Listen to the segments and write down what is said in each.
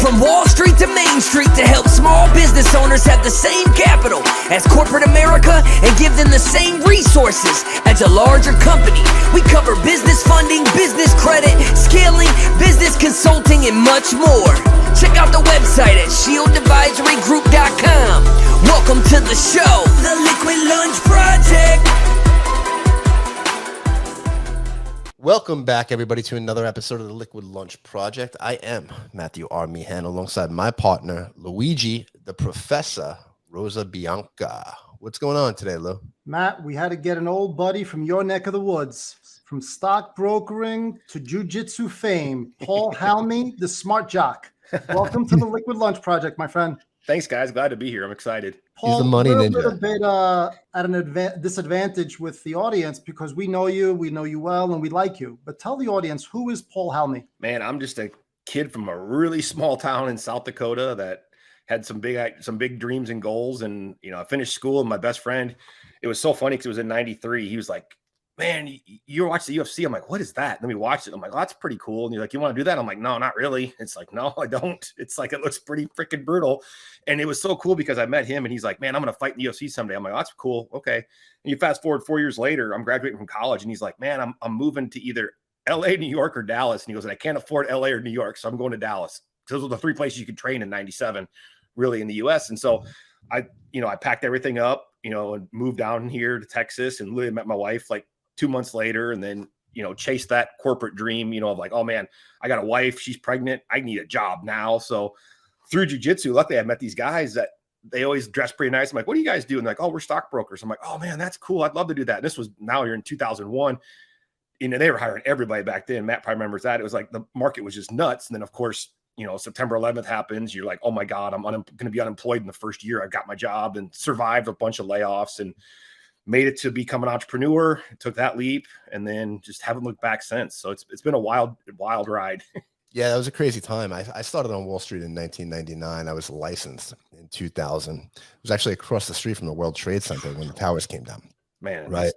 From Wall Street to Main Street to help small business owners have the same capital as corporate America and give them the same resources as a larger company. We cover business funding, business credit, scaling, business consulting, and much more. Check out the website at shieldadvisorygroup.com. Welcome to the show, The Liquid Lunch Project. Welcome back, everybody, to another episode of the Liquid Lunch Project. I am Matthew R. Meehan, alongside my partner, Luigi, the Professor, Rosa Bianca. What's going on today, Lou? Matt, we had to get an old buddy from your neck of the woods, from stockbrokering to jiu-jitsu fame, Paul Halme, the smart jock. Welcome to the Liquid Lunch Project, my friend. Thanks, guys. Glad to be here. I'm excited. Paul, He's the money ninja. We're a bit at an disadvantage with the audience because we know you well, and we like you. But tell the audience, who is Paul Halme? Man, I'm just a kid from a really small town in South Dakota that had some big dreams and goals. And, I finished school, and my best friend, it was so funny because it was in 93. He was like, man, you watch the UFC? I'm like, what is that? And then we watched it. I'm like, oh, that's pretty cool. And you're like, you want to do that? I'm like, no, not really. It's like, no, I don't. It's like, it looks pretty freaking brutal. And it was so cool because I met him and he's like, man, I'm going to fight in the UFC someday. I'm like, oh, that's cool. Okay. And you fast forward 4 years later, I'm graduating from college, and he's like, man, I'm moving to either LA, New York, or Dallas. And he goes, and I can't afford LA or New York, so I'm going to Dallas. Those were the three places you could train in 97, really, in the US. And so I packed everything up, and moved down here to Texas, and literally met my wife like 2 months later, and then, chase that corporate dream, of like, oh man, I got a wife, she's pregnant, I need a job now. So through jiu-jitsu, luckily I met these guys that they always dress pretty nice. I'm like, what do you guys do? And they're like, oh, we're stockbrokers. I'm like, oh man, that's cool. I'd love to do that. And this was, now you're in 2001. They were hiring everybody back then. Matt probably remembers that. It was like the market was just nuts. And then of course, September 11th happens. You're like, oh my God, I'm going to be unemployed in the first year. I got my job and survived a bunch of layoffs and made it to become an entrepreneur, took that leap, and then just haven't looked back since. So it's been a wild ride. Yeah, that was a crazy time. I started on Wall Street in 1999. I was licensed in 2000. It was actually across the street from the World Trade Center when the towers came down. Man, right.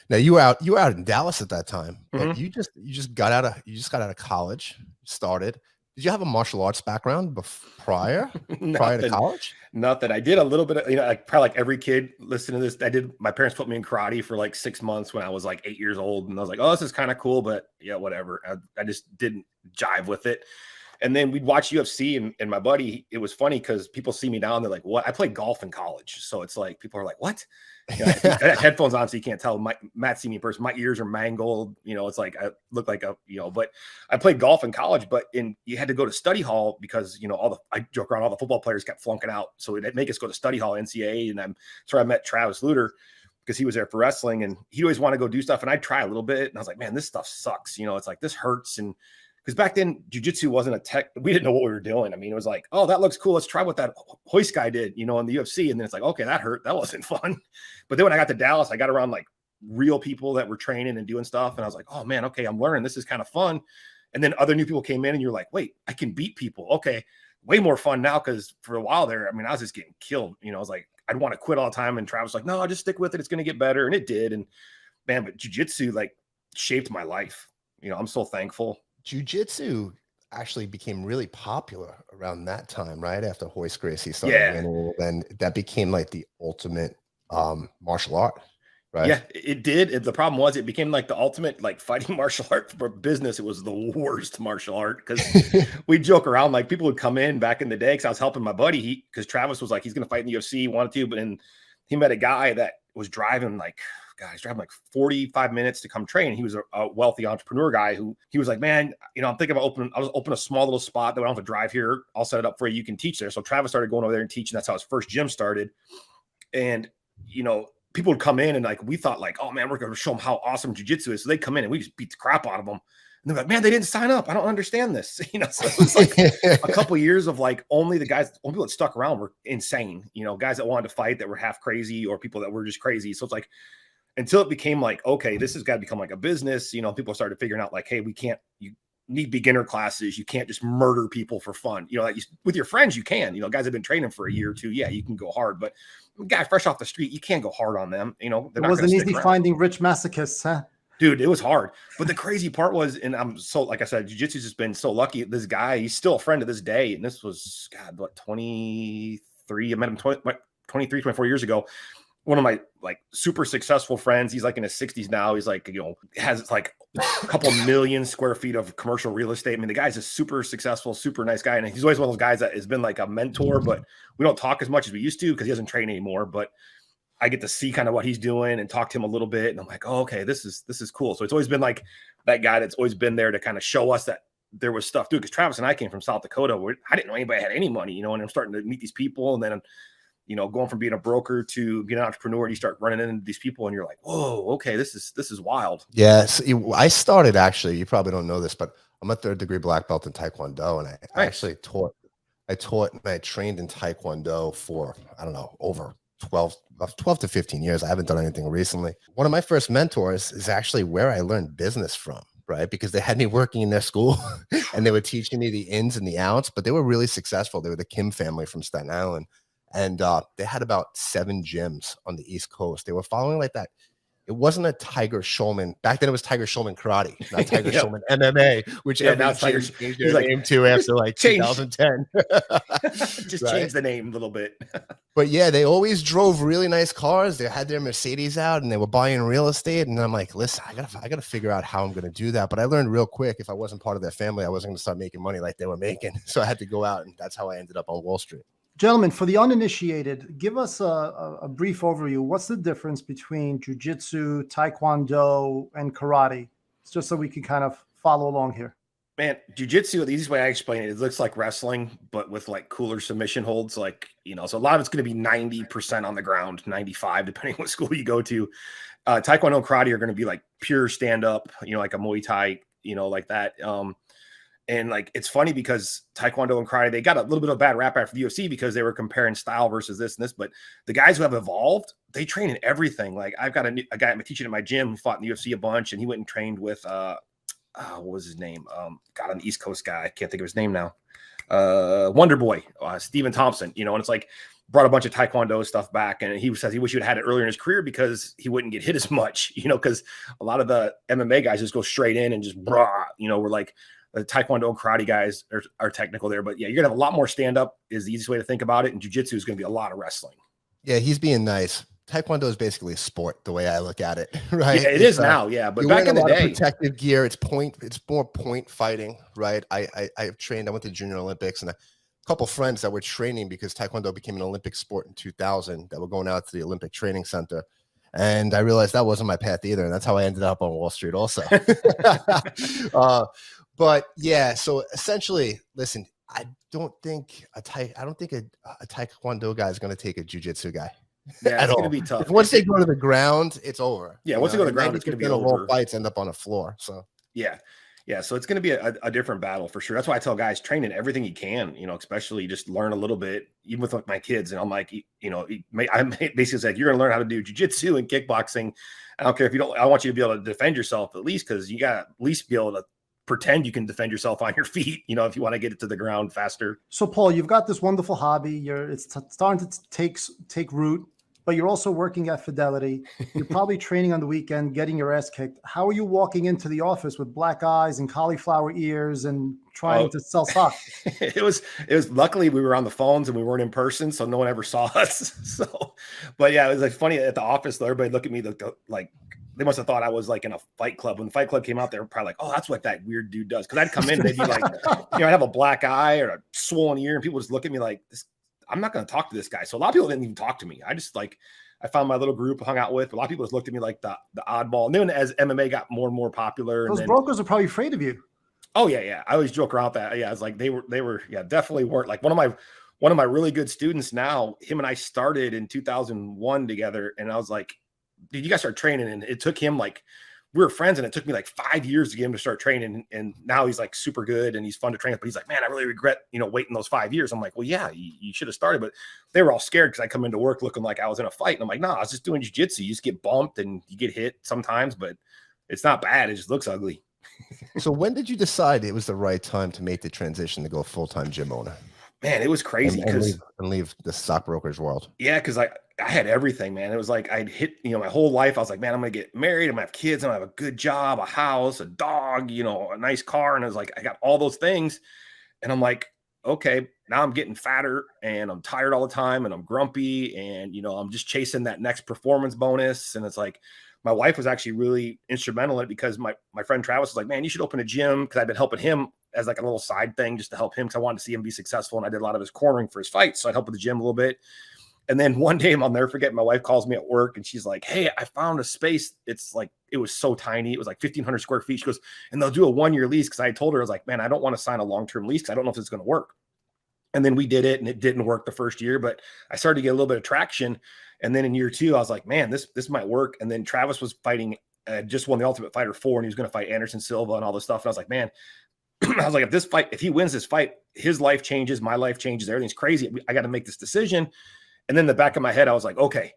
Now you were out in Dallas at that time, but you just got out of college, started. Did you have a martial arts background prior to college? Nothing. I did a little bit of, probably like every kid listening to this, my parents put me in karate for like 6 months when I was like 8 years old. And I was like, oh, this is kind of cool, but yeah, whatever. I just didn't jive with it. And then we'd watch UFC, and my buddy, it was funny because people see me now and they're like, what? I played golf in college. So it's like, people are like, what? I had headphones on, so you can't tell. Matt see me in person. My ears are mangled. It's like I look like but I played golf in college, but you had to go to study hall because, I joke around, all the football players kept flunking out. So it'd make us go to study hall, NCAA. And that's where I met Travis Luter because he was there for wrestling, and he always wanted to go do stuff. And I'd try a little bit. And I was like, man, this stuff sucks. It's like, this hurts. And because back then jiu-jitsu wasn't a tech, we didn't know what we were doing. I mean, it was like, oh, that looks cool. Let's try what that hoist guy did, in the UFC. And then it's like, okay, that hurt. That wasn't fun. But then when I got to Dallas, I got around like real people that were training and doing stuff. And I was like, oh man, okay, I'm learning. This is kind of fun. And then other new people came in, and you're like, wait, I can beat people. Okay. Way more fun now. Cause for a while there, I was just getting killed. I was like, I'd want to quit all the time. And Travis was like, no, I'll just stick with it. It's going to get better. And it did. And man, but jiu-jitsu like shaped my life. I'm so thankful. Jiu-jitsu actually became really popular around that time, right? After Hoist Gracie started winning, and that became like the ultimate martial art, right? Yeah, it did. The problem was it became like the ultimate like fighting martial art for business. It was the worst martial art because we joke around, like people would come in back in the day because I was helping my buddy. Because Travis was like, he's going to fight in the UFC, he wanted to, but then he met a guy that was driving like, he's driving like 45 minutes to come train. He was a wealthy entrepreneur guy who he was like, man, I'm thinking about I'll open a small little spot that I don't have to drive here. I'll set it up for you. You can teach there. So Travis started going over there and teaching. That's how his first gym started. And, people would come in and like, we thought like, oh man, we're going to show them how awesome jiu-jitsu is. So they come in and we just beat the crap out of them. And they're like, man, they didn't sign up. I don't understand this. So it was like a couple of years of like only people that stuck around were insane, guys that wanted to fight that were half crazy or people that were just crazy. So it's like, until it became like, okay, this has got to become like a business, people started figuring out like, hey, you need beginner classes. You can't just murder people for fun. Like with your friends, you can, guys have been training for a year or two. Yeah, you can go hard, but a guy fresh off the street, you can't go hard on them. It wasn't easy finding rich masochists, huh? Dude, it was hard. But the crazy part was, and I'm so, like I said, jiu-jitsu's just been so lucky. This guy, he's still a friend to this day. And this was, God, what, 23? I met him 23, 24 years ago. One of my like super successful friends. He's like in his 60s now. He's like, has like a couple million square feet of commercial real estate. I mean, the guy's a super successful, super nice guy. And he's always one of those guys that has been like a mentor, but we don't talk as much as we used to because he doesn't train anymore. But I get to see kind of what he's doing and talk to him a little bit. And I'm like, oh, okay, this is cool. So it's always been like that guy that's always been there to kind of show us that there was stuff, dude. Because Travis and I came from South Dakota where I didn't know anybody had any money, and I'm starting to meet these people. And then, going from being a broker to being an entrepreneur, and you start running into these people and you're like, whoa, okay, this is wild. Yes. I started, actually, you probably don't know this, but I'm a 3rd degree black belt in Taekwondo. And I actually taught and I trained in Taekwondo for, I don't know, over 12 to 15 years. I haven't done anything recently. One of my first mentors is actually where I learned business from, right? Because they had me working in their school and they were teaching me the ins and the outs, but they were really successful. They were the Kim family from Staten Island. And they had about 7 gyms on the East Coast. They were following like that. It wasn't a Tiger Schulman. Back then it was Tiger Schulman Karate, not Tiger Schulman MMA, which now Tiger changed their name to after like 2010. Just change the name a little bit. But yeah, they always drove really nice cars. They had their Mercedes out and they were buying real estate. And I'm like, listen, I gotta figure out how I'm gonna do that. But I learned real quick, if I wasn't part of their family, I wasn't gonna start making money like they were making. So I had to go out, and that's how I ended up on Wall Street. Gentlemen, for the uninitiated, give us a brief overview. What's the difference between jiu-jitsu, taekwondo, and karate? It's just so we can kind of follow along here. Man, jiu-jitsu, the easiest way I explain it, it looks like wrestling, but with like cooler submission holds. Like, so a lot of it's going to be 90% on the ground, 95, depending on what school you go to. Taekwondo and karate are going to be like pure stand-up, like a Muay Thai, like that. And like, it's funny because Taekwondo and karate, they got a little bit of a bad rap after the UFC because they were comparing style versus this and this, but the guys who have evolved, they train in everything. Like I've got a guy I'm teaching at my gym who fought in the UFC a bunch, and he went and trained with, what was his name? God, an East Coast guy. I can't think of his name now. Wonder Boy, Stephen Thompson, and it's like brought a bunch of Taekwondo stuff back. And he says he wish he would have had it earlier in his career because he wouldn't get hit as much, because a lot of the MMA guys just go straight in and just, we're like, the Taekwondo and karate guys are technical there. But yeah, you're going to have a lot more stand-up is the easiest way to think about it. And jiu-jitsu is going to be a lot of wrestling. Yeah, he's being nice. Taekwondo is basically a sport, the way I look at it, right? Yeah, it is now, yeah. But back in the day, protective gear, it's more point fighting, right? I've trained. I went to Junior Olympics, and a couple friends that were training because Taekwondo became an Olympic sport in 2000 that were going out to the Olympic Training Center. And I realized that wasn't my path either. And that's how I ended up on Wall Street also. But yeah, so essentially, listen, I don't think a Taekwondo guy is going to take a jiu-jitsu guy. Yeah, it's going to be tough. Once they go to the ground, it's over. Yeah, once they go to the ground, it's going to be over. Fights end up on the floor. So yeah. So it's going to be a different battle for sure. That's why I tell guys, train in everything you can, especially just learn a little bit, even with like my kids. And I'm like, I basically said, you're going to learn how to do jiu-jitsu and kickboxing. I don't care if you don't, I want you to be able to defend yourself at least, because you got to at least be able to pretend you can defend yourself on your feet, if you want to get it to the ground faster. So Paul, you've got this wonderful hobby. It's starting to take root, but you're also working at Fidelity. You're probably training on the weekend, getting your ass kicked. How are you walking into the office with black eyes and cauliflower ears and trying to sell socks? It was luckily we were on the phones and we weren't in person, so no one ever saw us. So, but yeah, it was like funny at the office though. Everybody looked at me like they must have thought I was like in a fight club. When the fight club came out, they were probably like, oh, that's what that weird dude does. Cause I'd come in and they'd be like, I'd have a black eye or a swollen ear, and people just look at me like, I'm not going to talk to this guy. So a lot of people didn't even talk to me. I found my little group, hung out with. A lot of people just looked at me like the oddball. And then as MMA got more and more popular, those brokers are probably afraid of you. Oh yeah. I always joke around that. Yeah. It's like they were, yeah, definitely weren't. Like one of my really good students now, him and I started in 2001 together. And I was like, dude, you guys start training. And it took him we were friends, and it took me like 5 years to get him to start training. And now he's like super good and he's fun to train with. But he's like, man, I really regret, waiting those 5 years. I'm like, well, yeah, you should have started. But they were all scared because I come into work looking like I was in a fight. And I'm like, no, I was just doing jiu-jitsu. You just get bumped and you get hit sometimes, but it's not bad. It just looks ugly. So when did you decide it was the right time to make the transition to go full-time gym owner? man, it was crazy because and leave the stockbroker's world. yeah, because I had everything, man. It was like I'd hit, my whole life. I was like, man, I'm gonna get married, I'm gonna have kids, I'm gonna have a good job, a house, a dog, a nice car. And I was like, I got all those things. And I'm like, okay, now I'm getting fatter and I'm tired all the time and I'm grumpy and I'm just chasing that next performance bonus. And it's like my wife was actually really instrumental in it because my friend Travis was like, man, you should open a gym, because I've been helping him as like a little side thing just to help him, because I wanted to see him be successful. And I did a lot of his cornering for his fights. So I'd help with the gym a little bit. And then one day, I'll never forget, my wife calls me at work and she's like, hey, I found a space. It's like, it was so tiny. It was like 1,500 square feet. She goes, and they'll do a 1-year lease. Cause I told her, I was like, man, I don't want to sign a long-term lease, cause I don't know if it's going to work. And then we did it and it didn't work the first year, but I started to get a little bit of traction. And then in year 2, I was like, man, this might work. And then Travis was fighting, just won the Ultimate Fighter 4, and he was going to fight Anderson Silva and all this stuff. And I was like, man, I was like, if he wins this fight, his life changes, my life changes, everything's crazy. I got to make this decision. And then in the back of my head, I was like, okay,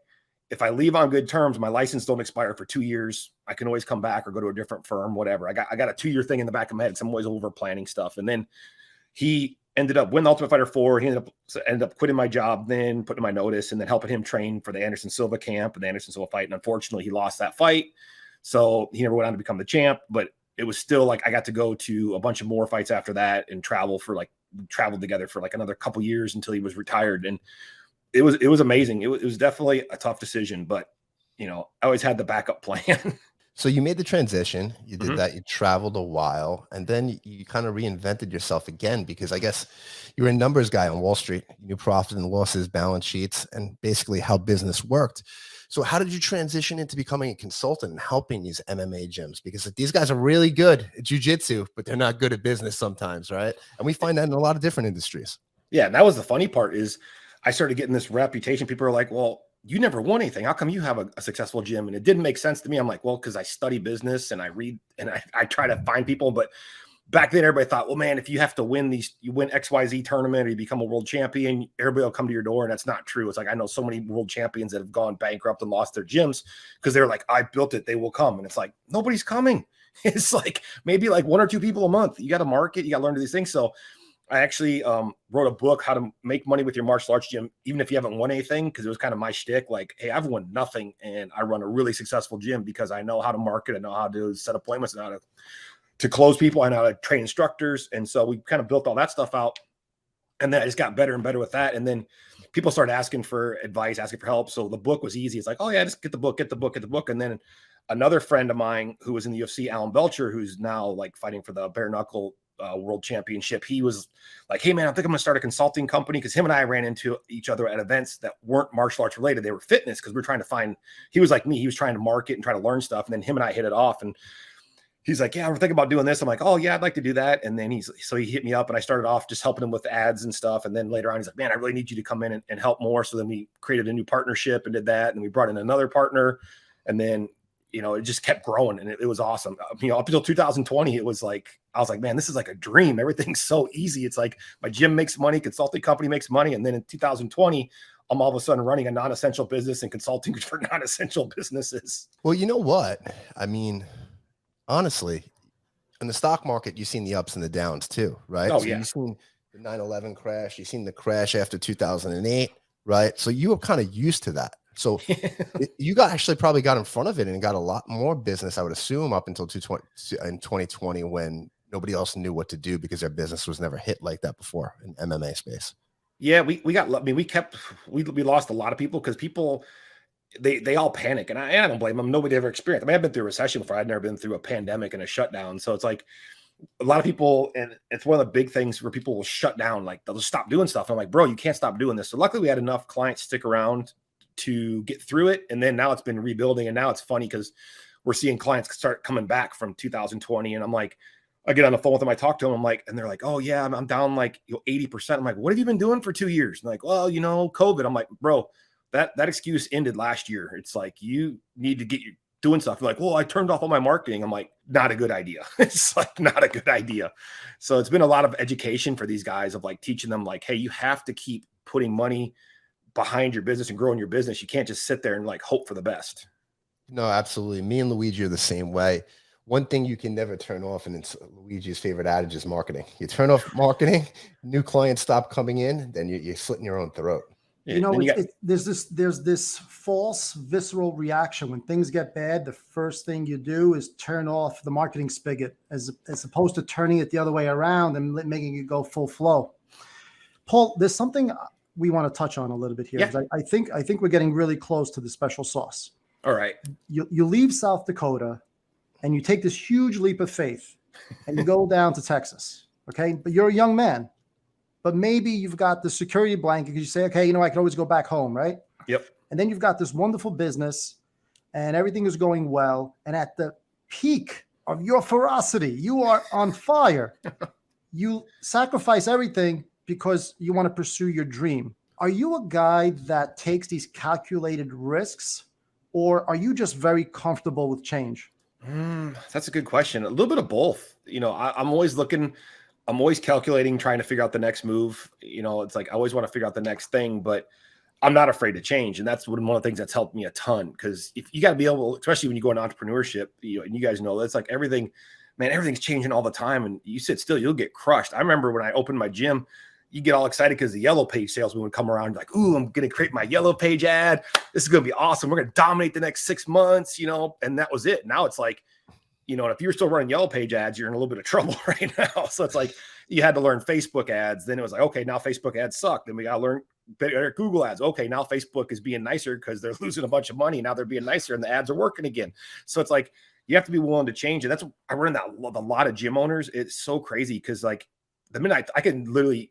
if I leave on good terms, my license don't expire for 2 years. I can always come back or go to a different firm, whatever. I got a 2-year thing in the back of my head. So I'm always over planning stuff. And then he ended up winning the Ultimate Fighter 4. He ended up quitting my job, then putting my notice, and then helping him train for the Anderson Silva camp and the Anderson Silva fight. And unfortunately, he lost that fight. So he never went on to become the champ, but it was still like I got to go to a bunch of more fights after that and traveled together for like another couple years until he was retired. And it was amazing. It was definitely a tough decision, but I always had the backup plan. So you made the transition, you did that, you traveled a while, and then you kind of reinvented yourself again, because I guess you were a numbers guy on Wall Street. You knew profit and losses, balance sheets, and basically how business worked. So how did you transition into becoming a consultant and helping these MMA gyms? Because these guys are really good at jiu-jitsu, but they're not good at business sometimes, right? And we find that in a lot of different industries. Yeah, and that was the funny part is I started getting this reputation. People are like, well, you never won anything. How come you have a successful gym? And it didn't make sense to me. I'm like, well, because I study business and I read and I try to find people. But back then, everybody thought, well, man, if you have to win you win XYZ tournament or you become a world champion, everybody will come to your door. And that's not true. It's like, I know so many world champions that have gone bankrupt and lost their gyms because they're like, I built it, they will come. And it's like, nobody's coming. It's like maybe like 1 or 2 people a month. You got to market, you got to learn these things. So I actually wrote a book, How to Make Money with Your Martial Arts Gym, even if you haven't won anything, because it was kind of my shtick. Like, hey, I've won nothing, and I run a really successful gym because I know how to market, I know how to set appointments, and how to close people, I know how to train instructors. And so we kind of built all that stuff out, and then I just got better and better with that. And then people started asking for advice, asking for help. So the book was easy. It's like, oh yeah, just get the book. And then another friend of mine who was in the UFC, Alan Belcher, who's now like fighting for the bare knuckle world championship. He was like, hey man, I think I'm gonna start a consulting company, because him and I ran into each other at events that weren't martial arts related. They were fitness, because we're trying to find, he was like me, he was trying to market and try to learn stuff. And then him and I hit it off, and he's like, yeah, we're thinking about doing this. I'm like, oh yeah, I'd like to do that. And then he hit me up, and I started off just helping him with ads and stuff. And then later on, he's like, man, I really need you to come in and help more. So then we created a new partnership and did that. And we brought in another partner, and then it just kept growing, and it was awesome. Up until 2020, it was like, I was like, man, this is like a dream. Everything's so easy. It's like my gym makes money, consulting company makes money. And then in 2020, I'm all of a sudden running a non-essential business and consulting for non-essential businesses. Well, you know what? I mean, honestly, in the stock market, you've seen the ups and the downs too, right? Oh, so yeah. You've seen the 9/11 crash. You've seen the crash after 2008, right? So you were kind of used to that. So you actually probably got in front of it and got a lot more business, I would assume, up until 2020, when nobody else knew what to do because their business was never hit like that before in MMA space. Yeah, we lost a lot of people because people, they all panic, and I don't blame them. Nobody ever experienced. I mean, I've been through a recession before. I'd never been through a pandemic and a shutdown. So it's like a lot of people, and it's one of the big things where people will shut down, like they'll just stop doing stuff. I'm like, bro, you can't stop doing this. So luckily we had enough clients stick around to get through it. And then now it's been rebuilding. And now it's funny because we're seeing clients start coming back from 2020. And I'm like, I get on the phone with them, I talk to them, I'm like, and they're like, oh yeah, I'm down like 80%. I'm like, what have you been doing for 2 years? And like, well, COVID. I'm like, bro, that excuse ended last year. It's like, you need to get doing stuff. They're like, well, I turned off all my marketing. I'm like, not a good idea. It's like not a good idea. So it's been a lot of education for these guys of like teaching them like, hey, you have to keep putting money behind your business and growing your business. You can't just sit there and like hope for the best. No, absolutely. Me and Luigi are the same way. one thing you can never turn off, and it's Luigi's favorite adage, is marketing. You turn off marketing, new clients stop coming in, then you're slitting your own throat. Yeah, you know, there's this false visceral reaction when things get bad. The first thing you do is turn off the marketing spigot, as opposed to turning it the other way around and making it go full flow. Paul, there's something we want to touch on a little bit here. Yeah. I think we're getting really close to the special sauce. All right. You leave South Dakota and you take this huge leap of faith and you go down to Texas. Okay. But you're a young man, but maybe you've got the security blanket because you say, okay, you know, I can always go back home. Right. Yep. And then you've got this wonderful business and everything is going well. And at the peak of your ferocity, you are on fire. You sacrifice everything because you want to pursue your dream. Are you a guy that takes these calculated risks, or are you just very comfortable with change? That's a good question. A little bit of both. You know, I'm always calculating, trying to figure out the next move. You know, it's like I always want to figure out the next thing, but I'm not afraid to change. And that's one of the things that's helped me a ton. Because if you got to be able, especially when you go into entrepreneurship, you know, and you guys know that's like everything, man, everything's changing all the time. And you sit still, you'll get crushed. I remember when I opened my gym, you get all excited because the yellow page salesman would come around like, ooh, I'm going to create my yellow page ad. This is going to be awesome. We're going to dominate the next 6 months, you know, and that was it. Now it's like, you know, and if you're still running yellow page ads, you're in a little bit of trouble right now. So it's like, you had to learn Facebook ads. Then it was like, okay, now Facebook ads suck. Then we got to learn better Google ads. Okay, now Facebook is being nicer because they're losing a bunch of money. Now they're being nicer and the ads are working again. So it's like, you have to be willing to change. And that's, I run that a lot of gym owners. It's so crazy because like the minute I can literally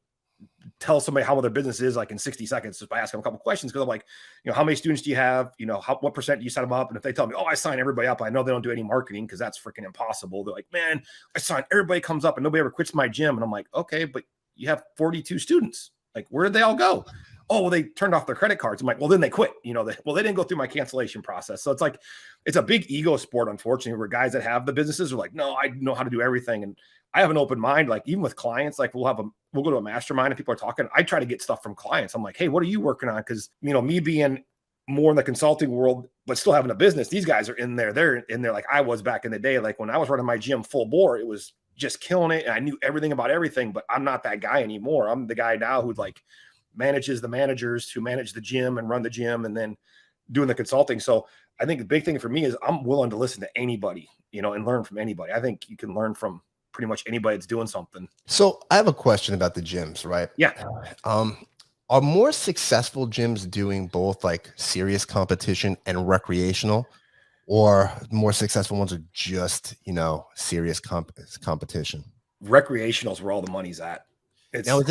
tell somebody how their business is like in 60 seconds just by asking them a couple questions. Cause I'm like, you know, how many students do you have? You know, what percent do you set them up? And if they tell me, oh, I sign everybody up, I know they don't do any marketing because that's freaking impossible. They're like, man, I sign, everybody comes up and nobody ever quits my gym. And I'm like, okay, but you have 42 students. Like, where did they all go? Oh, well, they turned off their credit cards. I'm like, well, then they quit. You know, they didn't go through my cancellation process. So it's like, it's a big ego sport, unfortunately, where guys that have the businesses are like, no, I know how to do everything. And I have an open mind. Like even with clients, like we'll go to a mastermind and people are talking. I try to get stuff from clients. I'm like, hey, what are you working on? Cause you know, me being more in the consulting world, but still having a business, these guys are in there. They're in there like I was back in the day. Like when I was running my gym full bore, it was just killing it. And I knew everything about everything, but I'm not that guy anymore. I'm the guy now who like manages the managers who manage the gym and run the gym and then doing the consulting. So I think the big thing for me is I'm willing to listen to anybody, you know, and learn from anybody. I think you can learn from pretty much anybody that's doing something. So I have a question about the gyms, right? Yeah. Are more successful gyms doing both like serious competition and recreational, or more successful ones are just, you know, serious competition? Recreational is where all the money's at. Now,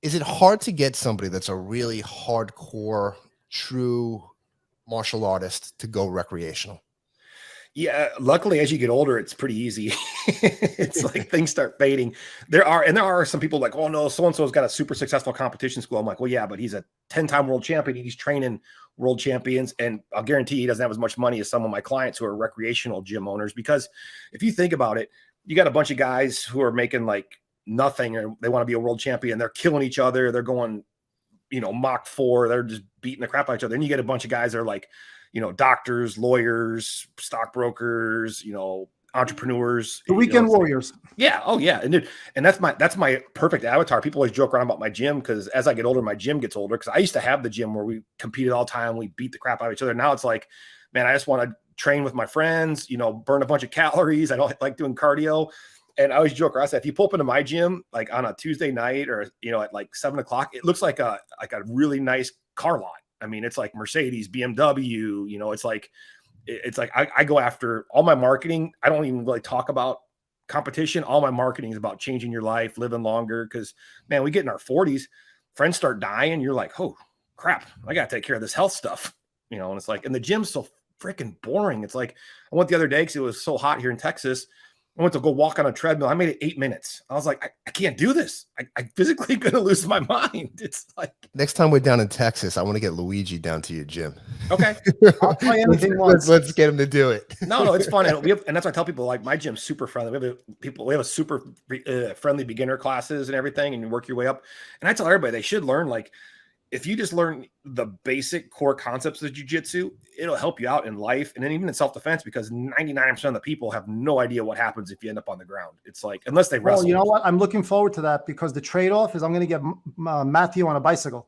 is it hard to get somebody that's a really hardcore, true martial artist to go recreational? Yeah, luckily, as you get older, it's pretty easy. It's like things start fading. There are some people like, oh no, so-and-so's got a super successful competition school. I'm like, well, yeah, but he's a 10-time world champion. He's training world champions. And I'll guarantee he doesn't have as much money as some of my clients who are recreational gym owners. Because if you think about it, you got a bunch of guys who are making like nothing, or they want to be a world champion. They're killing each other. They're going, you know, Mach 4. They're just beating the crap out of each other. Then you get a bunch of guys that are like, you know, doctors, lawyers, stockbrokers, you know, entrepreneurs, the weekend warriors. Yeah. Oh yeah. And that's my perfect avatar. People always joke around about my gym because as I get older, my gym gets older. Cause I used to have the gym where we competed all the time. We beat the crap out of each other. Now it's like, man, I just want to train with my friends, you know, burn a bunch of calories. I don't like doing cardio. And I always joke around. I say, if you pull up into my gym, like on a Tuesday night or, you know, at like 7:00, it looks like a really nice car lot. I mean, it's like Mercedes, BMW, you know, it's like I go after all my marketing. I don't even really talk about competition. All my marketing is about changing your life, living longer. Cause man, we get in our 40s, friends start dying. You're like, oh crap, I got to take care of this health stuff, you know? And it's like, and the gym's so freaking boring. It's like, I went the other day cause it was so hot here in Texas. I went to go walk on a treadmill. I made it 8 minutes. I was like, I can't do this. I physically going to lose my mind. It's like next time we're down in Texas, I want to get Luigi down to your gym. Okay. I'll try anything once. Let's get him to do it. No, it's fun. And that's why I tell people like my gym's super friendly. We have a super friendly beginner classes and everything, and you work your way up. And I tell everybody they should learn like if you just learn the basic core concepts of jiu-jitsu, it'll help you out in life and then even in self-defense, because 99% of the people have no idea what happens if you end up on the ground. It's like, unless they wrestle. Well, you know what? I'm looking forward to that, because the trade-off is I'm going to get Matthew on a bicycle.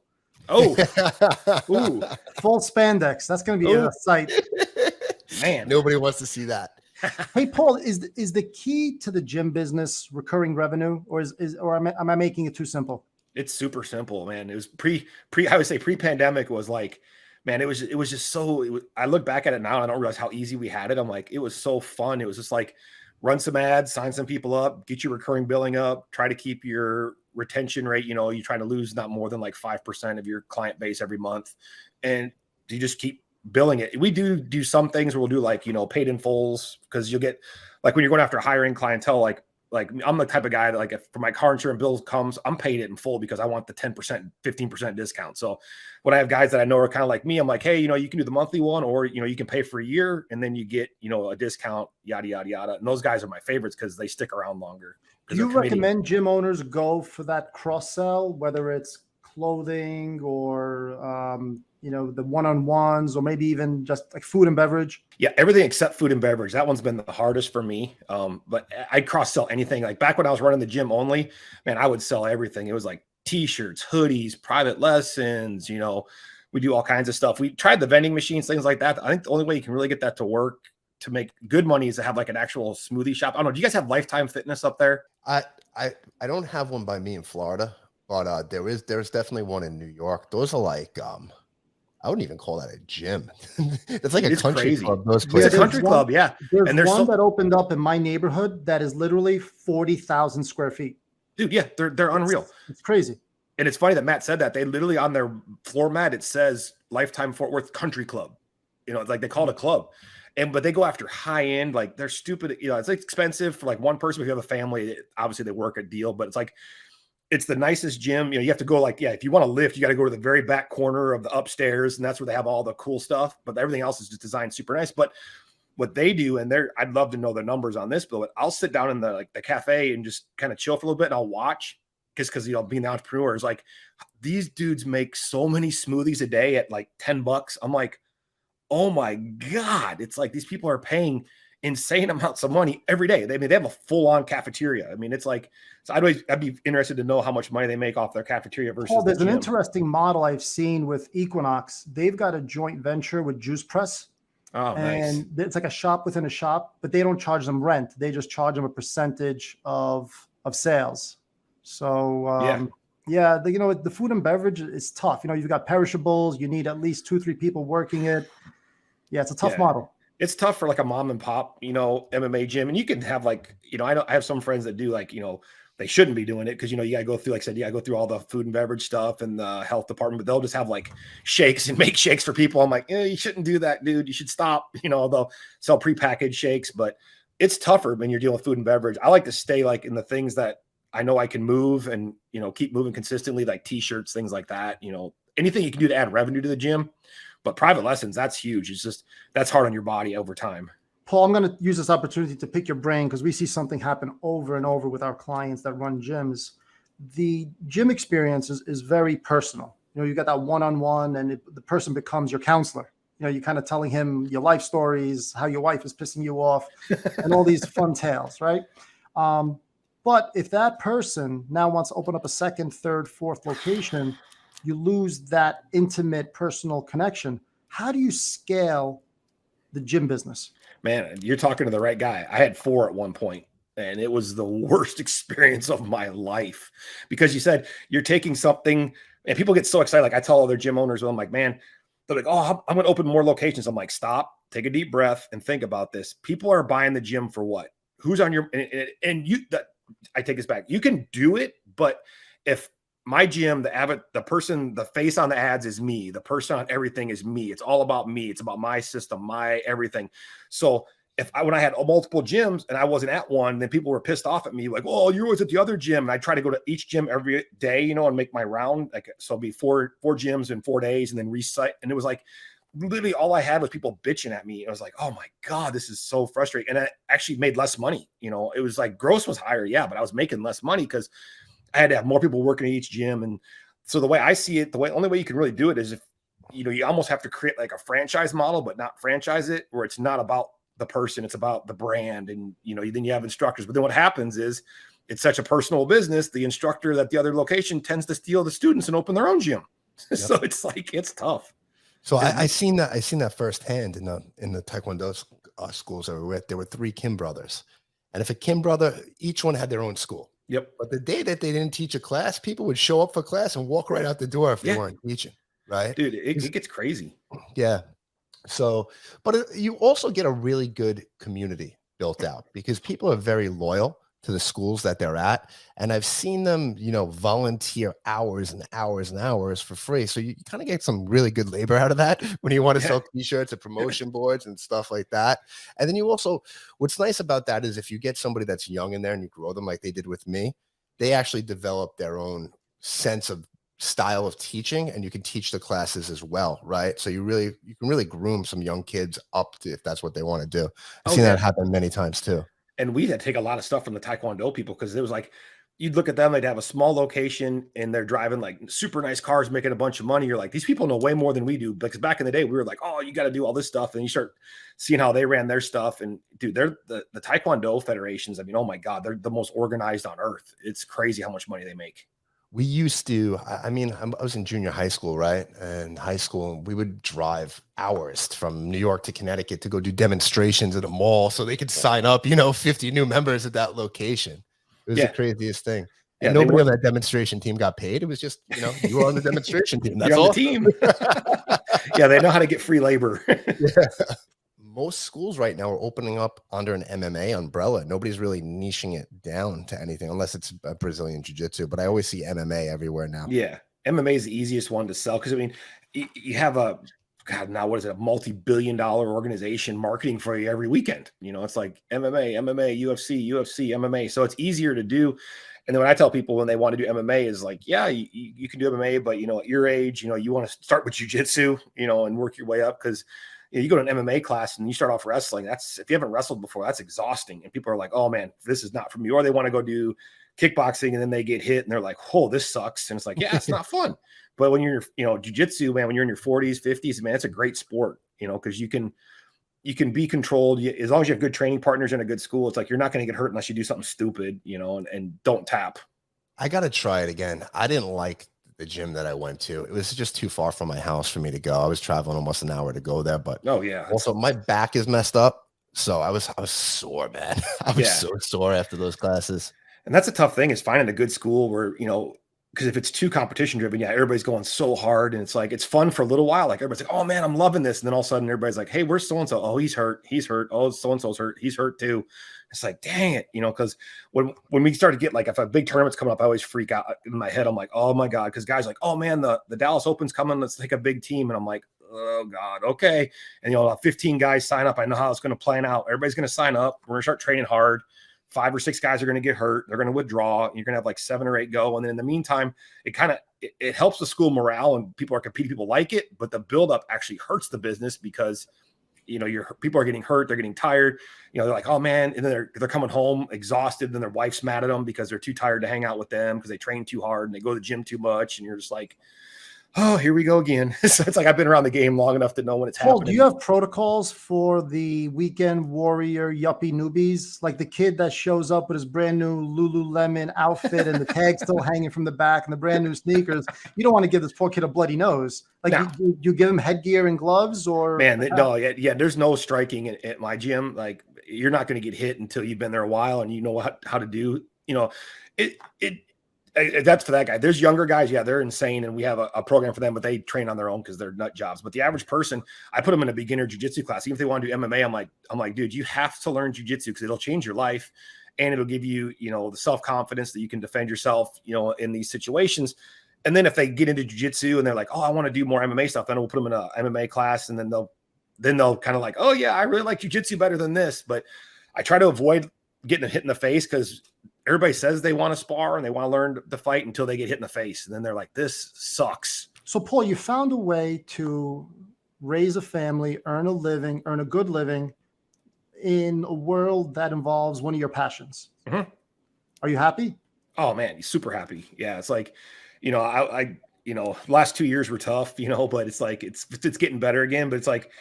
Oh, ooh, Full spandex. That's going to be a sight. man. Nobody wants to see that. Hey, Paul, is the key to the gym business recurring revenue, or am I making it too simple? It's super simple, man. It was I would say pre-pandemic was like, man, it was just so, I look back at it now and I don't realize how easy we had it. I'm like, it was so fun. It was just like, run some ads, sign some people up, get your recurring billing up, try to keep your retention rate. You know, you're trying to lose not more than like 5% of your client base every month. And you just keep billing it. We do some things where we'll do like, you know, paid in fulls, because you'll get, like when you're going after hiring clientele, like I'm the type of guy that, like, if for my car insurance bill comes, I'm paid it in full because I want the 10%, 15% discount. So when I have guys that I know are kind of like me, I'm like, hey, you know, you can do the monthly one, or, you know, you can pay for a year and then you get, you know, a discount, yada, yada, yada. And those guys are my favorites because they stick around longer. Do you recommend gym owners go for that cross sell, whether it's clothing or, you know, the one-on-ones, or maybe even just like food and beverage? Yeah, everything except food and beverage. That one's been the hardest for me. But I cross sell anything. Like back when I was running the gym only, man, I would sell everything. It was like t-shirts, hoodies, private lessons. You know, we do all kinds of stuff. We tried the vending machines, things like that. I think the only way you can really get that to work to make good money is to have like an actual smoothie shop. I don't know. Do you guys have Lifetime Fitness up there? I don't have one by me in Florida, but there's definitely one in New York. Those are like I wouldn't even call that a gym. It's like a country club. Those places. It's a country club, yeah. There's one that opened up in my neighborhood that is literally 40,000 square feet. Dude, yeah, they're unreal. It's crazy. And it's funny that Matt said that. They literally, on their floor mat, it says Lifetime Fort Worth Country Club. You know, it's like they call it a club. But they go after high end, like they're stupid. You know, it's like expensive for like one person. If you have a family, obviously they work a deal, but it's like, it's the nicest gym. You know, you have to go like, yeah, if you want to lift, you got to go to the very back corner of the upstairs, and that's where they have all the cool stuff. But everything else is just designed super nice. But what they do, and I'd love to know the numbers on this, but I'll sit down in the cafe and just kind of chill for a little bit, and I'll watch, because you know, being the entrepreneur is like, these dudes make so many smoothies a day at like $10. I'm like, oh my God, it's like these people are paying insane amounts of money every day. They have a full-on cafeteria. I mean, it's like, so I'd be interested to know how much money they make off their cafeteria versus. Oh, there's an interesting model I've seen with Equinox. They've got a joint venture with Juice Press. Oh, nice. And it's like a shop within a shop, but they don't charge them rent. They just charge them a percentage of sales. So yeah, you know, the food and beverage is tough. You know, you've got perishables. You need at least 2-3 people working it. Yeah, it's a tough model. It's tough for like a mom and pop, you know, MMA gym. And you can have like, you know, I have some friends that do like, you know, they shouldn't be doing it because, you know, you got to go through, like I said, you got to go through all the food and beverage stuff and the health department, but they'll just have like shakes and make shakes for people. I'm like, you shouldn't do that, dude. You should stop. You know, they'll sell prepackaged shakes, but it's tougher when you're dealing with food and beverage. I like to stay like in the things that I know I can move and, you know, keep moving consistently, like t-shirts, things like that. You know, anything you can do to add revenue to the gym. But private lessons, that's huge. It's just, that's hard on your body over time. Paul, I'm going to use this opportunity to pick your brain, because we see something happen over and over with our clients that run gyms. The gym experience is very personal. You know, you got that one-on-one, and the person becomes your counselor. You know, you're kind of telling him your life stories, how your wife is pissing you off, and all these fun tales, right? But if that person now wants to open up a second, third, fourth location, you lose that intimate personal connection. How do you scale the gym business? Man, you're talking to the right guy. I had 4 at one point, and it was the worst experience of my life, because you said you're taking something, and people get so excited. Like I tell other gym owners, I'm like, man, they're like, oh, I'm going to open more locations. I'm like, stop, take a deep breath and think about this. People are buying the gym for what? Who's on your, and you, I take this back. You can do it, but if my gym, the person, the face on the ads is me. The person on everything is me. It's all about me. It's about my system, my everything. So when I had multiple gyms and I wasn't at one, then people were pissed off at me, like, oh, you're always at the other gym. And I try to go to each gym every day, you know, and make my round. Like, so it'll be four gyms in 4 days, and then recite. And it was like, literally all I had was people bitching at me. I was like, oh my God, this is so frustrating. And I actually made less money. You know, it was like gross was higher. Yeah. But I was making less money because I had to have more people working at each gym. And So the way I see it, only way you can really do it is if, you almost have to create like a franchise model, but not franchise it, where it's not about the person, it's about the brand. And, then you have instructors. But then what happens is it's such a personal business. The instructor at the other location tends to steal the students and open their own gym. Yep. So it's like, it's tough. So I seen that firsthand in the Taekwondo schools that we were at. There were 3 Kim brothers. And if a Kim brother, each one had their own school. Yep. But the day that they didn't teach a class, people would show up for class and walk right out the door if they weren't teaching. Right. Dude, it gets crazy. Yeah. So, but you also get a really good community built out because people are very loyal to the schools that they're at. And I've seen them, volunteer hours and hours and hours for free. So you kind of get some really good labor out of that when you want to sell t-shirts and promotion boards and stuff like that. And then you also, what's nice about that is if you get somebody that's young in there and you grow them like they did with me, they actually develop their own sense of style of teaching, and you can teach the classes as well, right? So you can really groom some young kids up to, if that's what they want to do. I've seen that happen many times too. And we had to take a lot of stuff from the Taekwondo people, because it was like, you'd look at them, they'd have a small location and they're driving like super nice cars, making a bunch of money. You're like, these people know way more than we do. Because back in the day, we were like, oh, you got to do all this stuff. And you start seeing how they ran their stuff. And dude, they're the Taekwondo federations. I mean, oh my God, they're the most organized on earth. It's crazy how much money they make. We used to, I was in junior high school, right? And high school, we would drive hours from New York to Connecticut to go do demonstrations at a mall so they could sign up, 50 new members at that location. It was the craziest thing. And nobody on that demonstration team got paid. It was just, you were on the demonstration team. That's all. The team. Yeah, they know how to get free labor. Most schools right now are opening up under an MMA umbrella. Nobody's really niching it down to anything unless it's a Brazilian jiu-jitsu, but I always see MMA everywhere now. Yeah. MMA is the easiest one to sell. Cause I mean, you have a multi-billion-dollar organization marketing for you every weekend. It's like MMA, UFC, MMA. So it's easier to do. And then when I tell people when they want to do MMA is like, yeah, you can do MMA, but at your age, you want to start with jiu-jitsu, and work your way up. Cause you go to an MMA class and you start off wrestling. If you haven't wrestled before, that's exhausting. And people are like, oh man, this is not for me. Or they want to go do kickboxing and then they get hit and they're like, oh, this sucks. And it's like, yeah, it's not fun. But when you're, jiu-jitsu, man, when you're in your 40s, 50s, man, it's a great sport, because you can be controlled. As long as you have good training partners in a good school, it's like, you're not going to get hurt unless you do something stupid, and don't tap. I got to try it again. I didn't like the gym that I went to. It was just too far from my house for me to go. I was traveling almost an hour to go there, but also my back is messed up. So I was sore, man. I was so sore after those classes. And that's a tough thing, is finding a good school where, because if it's too competition driven, everybody's going so hard, and it's like, it's fun for a little while. Like everybody's like, oh man, I'm loving this. And then all of a sudden everybody's like, hey, where's so-and-so? Oh, he's hurt. Oh, so-and-so's hurt. He's hurt too. It's like, dang it. Because when we start to get like, if a big tournament's coming up, I always freak out in my head. I'm like, oh my God. Cause guys are like, oh man, the Dallas Open's coming. Let's take a big team. And I'm like, oh God. Okay. And 15 guys sign up. I know how it's going to plan out. Everybody's going to sign up. We're going to start training hard. 5 or 6 guys are going to get hurt. They're going to withdraw. You're going to have like 7 or 8 go. And then in the meantime, it helps the school morale, and people are competing. People like it, but the buildup actually hurts the business because, people are getting hurt. They're getting tired. They're like, oh man. And then they're coming home exhausted. Then their wife's mad at them because they're too tired to hang out with them because they train too hard and they go to the gym too much. And you're just like, oh, here we go again. So it's like, I've been around the game long enough to know when it's happening. Do you have protocols for the weekend warrior yuppie newbies? Like the kid that shows up with his brand new Lululemon outfit and the tag still hanging from the back and the brand new sneakers. You don't want to give this poor kid a bloody nose. Like you give him headgear and gloves, or there's no striking at my gym. Like you're not going to get hit until you've been there a while and you know how to do, that's for that guy. There's younger guys. Yeah, they're insane. And we have a program for them, but they train on their own because they're nut jobs. But the average person, I put them in a beginner jiu-jitsu class. Even if they want to do MMA, I'm like, dude, you have to learn jiu-jitsu because it'll change your life. And it'll give you, the self-confidence that you can defend yourself, in these situations. And then if they get into jiu-jitsu and they're like, oh, I want to do more MMA stuff, then we'll put them in a MMA class. And then they'll kind of like, oh yeah, I really like jiu-jitsu better than this. But I try to avoid getting a hit in the face because everybody says they want to spar and they want to learn to fight until they get hit in the face. And then they're like, this sucks. So Paul, you found a way to raise a family, earn a good living in a world that involves one of your passions. Mm-hmm. Are you happy? Oh man, super happy. Yeah. It's like, I last 2 years were tough, but it's like, it's getting better again. But it's like,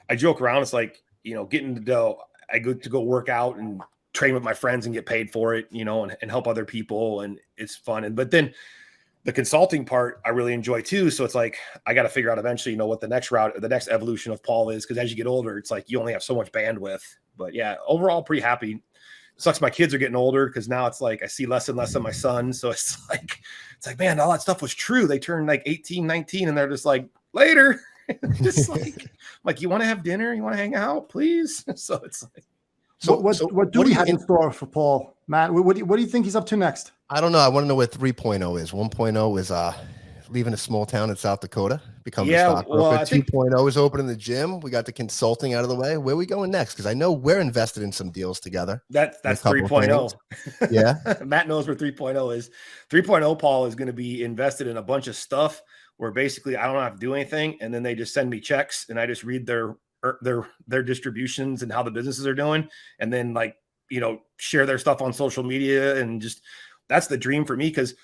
I joke around. It's like, getting to go, I go to go work out and train with my friends and get paid for it, and help other people. And it's fun. But then the consulting part, I really enjoy too. So it's like, I got to figure out eventually, what the next route or the next evolution of Paul is. Cause as you get older, it's like, you only have so much bandwidth. But yeah, overall pretty happy. It sucks my kids are getting older because now it's like I see less and less of my son. So it's like, man, all that stuff was true. They turned like 18, 19, and they're just like, later. Just like, you want to have dinner? You want to hang out, please? So it's like, what do we have in store for Paul, Matt? What do you think he's up to next? I don't know. I want to know what 3.0 is. 1.0 is leaving a small town in South Dakota, becoming a stockbroker. Well, 2.0 is opening the gym. We got the consulting out of the way. Where are we going next? Because I know we're invested in some deals together. That's 3.0. Yeah. Matt knows where 3.0 is. 3.0, Paul, is going to be invested in a bunch of stuff where basically I don't have to do anything. And then they just send me checks and I just read their distributions and how the businesses are doing. And then share their stuff on social media. And just, that's the dream for me. Cause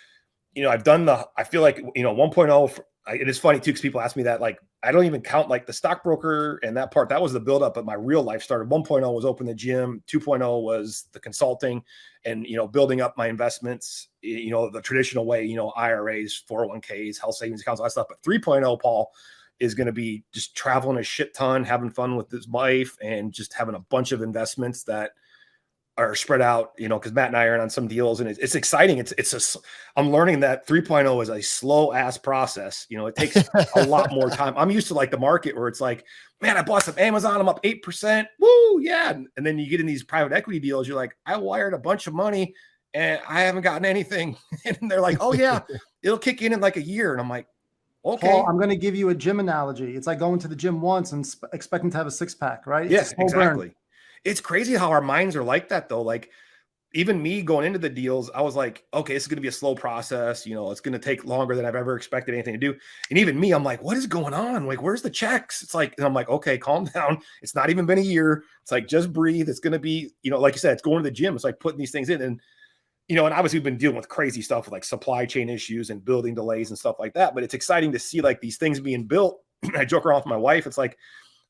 I feel like, 1.0, it is funny too, because people ask me that, like, I don't even count like the stockbroker and that part. That was the buildup, but my real life started. 1.0 was open the gym. 2.0 was the consulting and, building up my investments, the traditional way, IRAs, 401ks, health savings accounts, all that stuff. But 3.0, Paul, is going to be just traveling a shit ton, having fun with his wife, and just having a bunch of investments that are spread out, because Matt and I are on some deals, and it's exciting. I'm learning that 3.0 is a slow ass process. It takes a lot more time. I'm used to like the market where it's like, man, I bought some Amazon, I'm up 8%. Woo. Yeah. And then you get in these private equity deals. You're like, I wired a bunch of money and I haven't gotten anything. And they're like, oh yeah, it'll kick in like a year. And I'm like, okay. Paul, I'm going to give you a gym analogy. It's like going to the gym once and expecting to have a six pack, right? Yes, exactly. Burn. It's crazy how our minds are like that though. Like even me going into the deals, I was like, okay, this is going to be a slow process. It's going to take longer than I've ever expected anything to do. And even me, I'm like, what is going on? Like, where's the checks? It's like, and I'm like, okay, calm down. It's not even been a year. It's like, just breathe. It's going to be, like you said, it's going to the gym. It's like putting these things in. And, and obviously we've been dealing with crazy stuff with like supply chain issues and building delays and stuff like that. But it's exciting to see like these things being built. I joke around with my wife. It's like,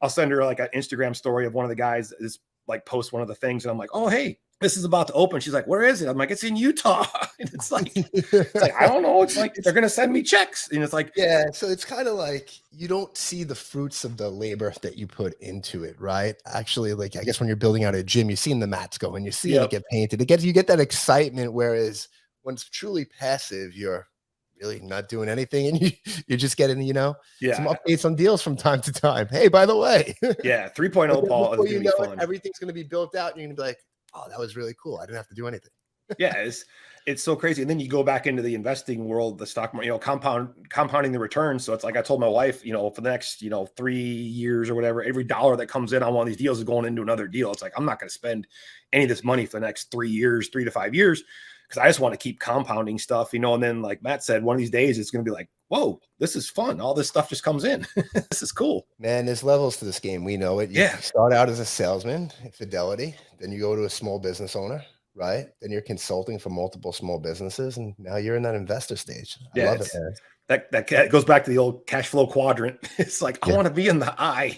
I'll send her like an Instagram story of one of the guys that is like post one of the things. And I'm like, oh, hey, this is about to open. She's like, where is it? I'm like, it's in Utah. And it's like, I don't know. It's like, they're going to send me checks. And it's like, yeah. So it's kind of like, you don't see the fruits of the labor that you put into it. Right. Actually, like, I guess when you're building out a gym, you're seeing the mats go and you're seeing it get painted. You get that excitement. Whereas when it's truly passive, you're really not doing anything. And you're just getting, some updates on deals from time to time. Hey, by the way. Yeah. 3.0, Paul, is going to be fun. Everything's going to be built out and you're going to be like, oh, that was really cool. I didn't have to do anything. Yeah, it's so crazy. And then you go back into the investing world, the stock market, compounding the returns. So it's like I told my wife, for the next, 3 years or whatever, every dollar that comes in on one of these deals is going into another deal. It's like, I'm not going to spend any of this money for the next 3 to 5 years because I just want to keep compounding stuff, And then like Matt said, one of these days it's going to be like, whoa, this is fun. All this stuff just comes in. This is cool. Man, there's levels to this game. We know it. You start out as a salesman at Fidelity. Then you go to a small business owner, right? Then you're consulting for multiple small businesses. And now you're in that investor stage. I love it, man. That goes back to the old cash flow quadrant. It's like, I want to be in the eye.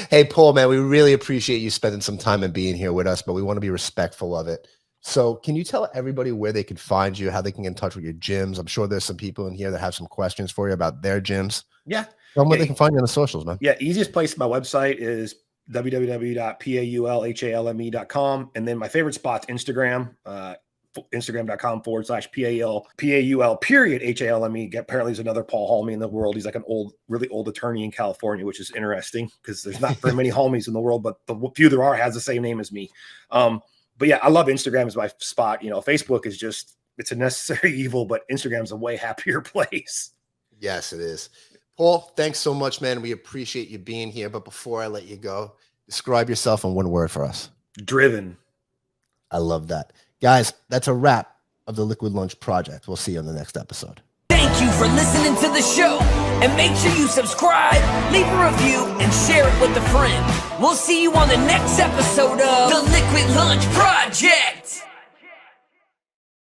Hey, Paul, man, we really appreciate you spending some time and being here with us, but we want to be respectful of it. So can you tell everybody where they can find you, how they can get in touch with your gyms? I'm sure there's some people in here that have some questions for you about their gyms. Yeah. Tell them where they can find you on the socials, man. Yeah. Easiest place, my website is www.paulhalme.com. And then my favorite spot's Instagram, instagram.com/PAUL_HALME. Apparently there's another Paul Halme in the world. He's like an really old attorney in California, which is interesting because there's not very many Halmes in the world, but the few there are has the same name as me. But yeah, I love Instagram as my spot. Facebook is it's a necessary evil, but Instagram's a way happier place. Yes, it is. Paul, thanks so much, man. We appreciate you being here. But before I let you go, describe yourself in one word for us. Driven. I love that. Guys, that's a wrap of the Liquid Lunch Project. We'll see you on the next episode. Thank you for listening to the show. And make sure you subscribe, leave a review, and share it with a friend. We'll see you on the next episode of the Liquid Lunch Project.